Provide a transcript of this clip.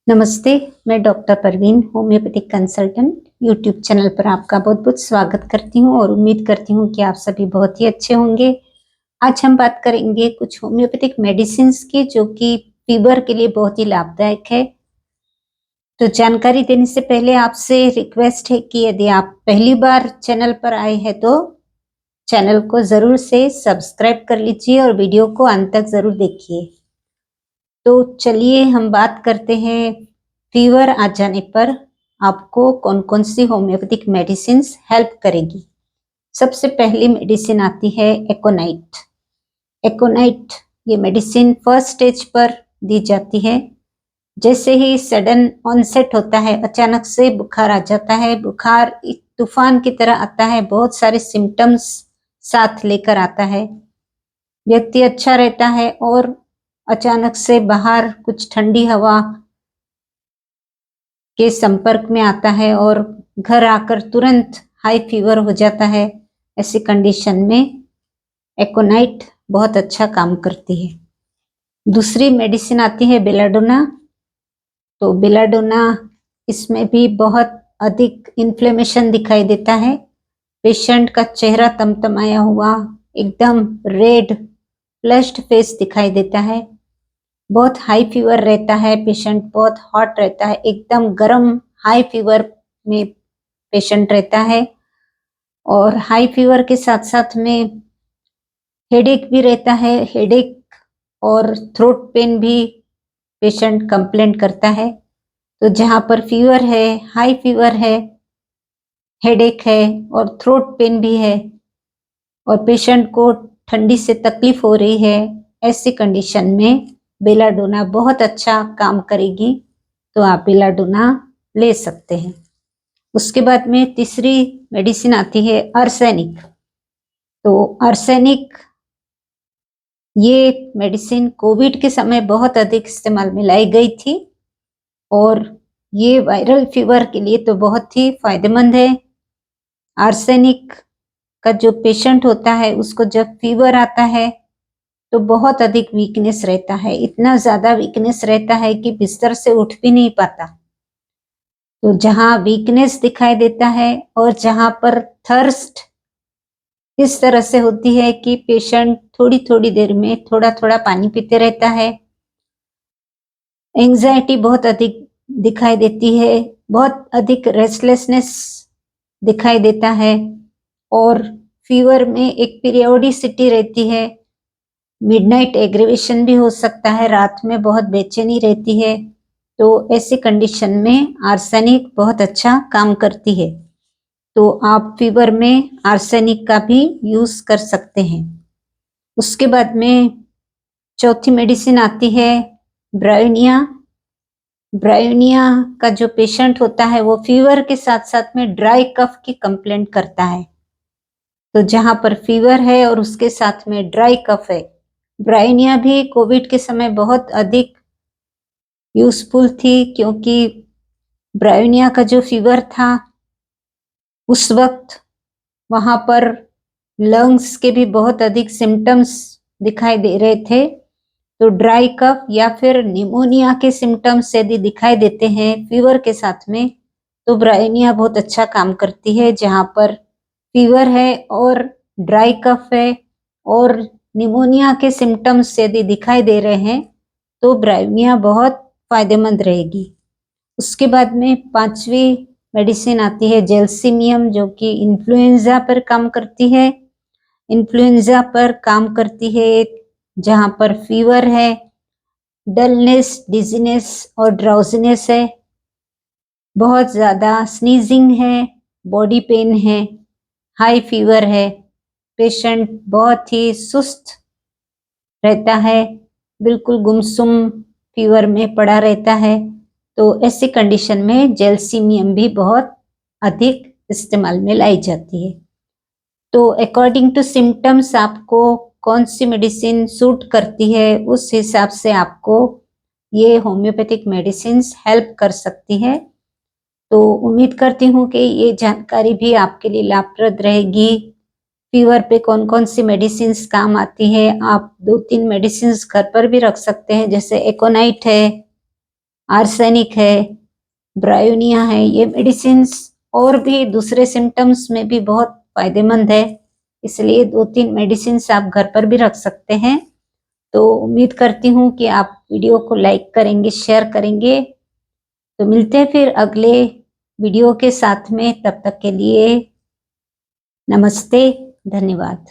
नमस्ते, मैं doctor Parveen homeopathic consultant YouTube channel पर आपका बहुत-बहुत स्वागत करती हूँ और उम्मीद करती हूँ कि आप सभी बहुत ही अच्छे होंगे। आज हम बात करेंगे कुछ होम्योपैथिक मेडिसिन्स की जो कि फीवर के लिए बहुत ही लाभदायक है। तो जानकारी देने से पहले आपसे रिक्वेस्ट है कि यदि आप पहली बार चैनल पर आए हैं तो चैनल को ज़रूर से सब्सक्राइब कर लीजिए और वीडियो को अंत तक ज़रूर देखिए। तो चलिए हम बात करते हैं फीवर आ जाने पर आपको कौन कौन सी होम्योपैथिक मेडिसिन्स हेल्प करेगी। सबसे पहली मेडिसिन आती है एकोनाइट। एकोनाइट ये मेडिसिन फर्स्ट स्टेज पर दी जाती है। जैसे ही सडन ऑनसेट होता है, अचानक से बुखार आ जाता है, बुखार एक तूफान की तरह आता है, बहुत सारे सिम्टम्स साथ लेकर आता है। व्यक्ति अच्छा रहता है और अचानक से बाहर कुछ ठंडी हवा के संपर्क में आता है और घर आकर तुरंत हाई फीवर हो जाता है। ऐसी कंडीशन में एकोनाइट बहुत अच्छा काम करती है। दूसरी मेडिसिन आती है बेलाडोना। तो बेलाडोना इसमें भी बहुत अधिक इन्फ्लेमेशन दिखाई देता है। पेशेंट का चेहरा तमतमाया हुआ, एकदम रेड फ्लश्ड फेस दिखाई देता है। बहुत हाई फीवर रहता है, पेशेंट बहुत हॉट रहता है, एकदम गर्म हाई फीवर में पेशेंट रहता है और हाई फीवर के साथ साथ में हेडेक भी रहता है। हेडेक और थ्रोट पेन भी पेशेंट कंप्लेंट करता है। तो जहाँ पर फीवर है, हाई फीवर है, हेडेक है और थ्रोट पेन भी है और पेशेंट को ठंडी से तकलीफ हो रही है, ऐसी कंडीशन में बेलाडोना बहुत अच्छा काम करेगी। तो आप बेलाडोना ले सकते हैं। उसके बाद में तीसरी मेडिसिन आती है आर्सेनिक। तो आर्सेनिक ये मेडिसिन कोविड के समय बहुत अधिक इस्तेमाल में लाई गई थी और ये वायरल फीवर के लिए तो बहुत ही फायदेमंद है। आर्सेनिक का जो पेशेंट होता है उसको जब फीवर आता है तो बहुत अधिक वीकनेस रहता है, इतना ज़्यादा वीकनेस रहता है कि बिस्तर से उठ भी नहीं पाता। तो जहाँ वीकनेस दिखाई देता है और जहाँ पर थर्स्ट इस तरह से होती है कि पेशेंट थोड़ी-थोड़ी देर में थोड़ा-थोड़ा पानी पीते रहता है। एंग्जायटी बहुत अधिक दिखाई देती है, बहुत अधिक रेस्टलेसनेस दिखाई देता है और फीवर में एक पीरियोडिसिटी रहती है। मिडनाइट एग्रीवेशन भी हो सकता है, रात में बहुत बेचैनी रहती है। तो ऐसी कंडीशन में आर्सेनिक बहुत अच्छा काम करती है। तो आप फीवर में आर्सेनिक का भी यूज कर सकते हैं। उसके बाद में चौथी मेडिसिन आती है ब्रायोनिया। ब्रायोनिया का जो पेशेंट होता है वो फीवर के साथ साथ में ड्राई कफ की कंप्लेंट करता है। तो जहाँ पर फीवर है और उसके साथ में ड्राई कफ है, ब्रायोनिया भी कोविड के समय बहुत अधिक यूजफुल थी क्योंकि ब्रायोनिया का जो फीवर था उस वक्त वहाँ पर लंग्स के भी बहुत अधिक सिम्टम्स दिखाई दे रहे थे। तो ड्राई कफ या फिर निमोनिया के सिम्टम्स यदि दिखाई देते हैं फीवर के साथ में तो ब्रायोनिया बहुत अच्छा काम करती है। जहाँ पर फीवर है और ड्राई कफ है और निमोनिया के सिम्टम्स यदि दिखाई दे रहे हैं तो ब्रायोनिया बहुत फायदेमंद रहेगी। उसके बाद में पांचवी मेडिसिन आती है जेल्सिमियम, जो कि इन्फ्लुएंजा पर काम करती है। इन्फ्लुएंजा पर काम करती है जहाँ पर फीवर है, डलनेस, डिजीनेस और ड्राउजीनेस है, बहुत ज़्यादा स्नीजिंग है, बॉडी पेन है, हाई फीवर है, पेशेंट बहुत ही सुस्त रहता है, बिल्कुल गुमसुम फीवर में पड़ा रहता है। तो ऐसी कंडीशन में जेल्सिमियम भी बहुत अधिक इस्तेमाल में लाई जाती है। तो अकॉर्डिंग टू सिम्टम्स आपको कौन सी मेडिसिन सूट करती है उस हिसाब से आपको ये होम्योपैथिक मेडिसिन्स हेल्प कर सकती है। तो उम्मीद करती हूँ कि ये जानकारी भी आपके लिए लाभप्रद रहेगी। फीवर पे कौन कौन सी मेडिसिन्स काम आती है, आप 2-3 मेडिसिन्स घर पर भी रख सकते हैं, जैसे एकोनाइट है, आर्सेनिक है, ब्रायोनिया है। ये मेडिसिन्स और भी दूसरे सिम्टम्स में भी बहुत फायदेमंद है, इसलिए 2-3 मेडिसिन्स आप घर पर भी रख सकते हैं। तो उम्मीद करती हूँ कि आप वीडियो को लाइक करेंगे, शेयर करेंगे। तो मिलते हैं फिर अगले वीडियो के साथ में, तब तक के लिए नमस्ते, धन्यवाद।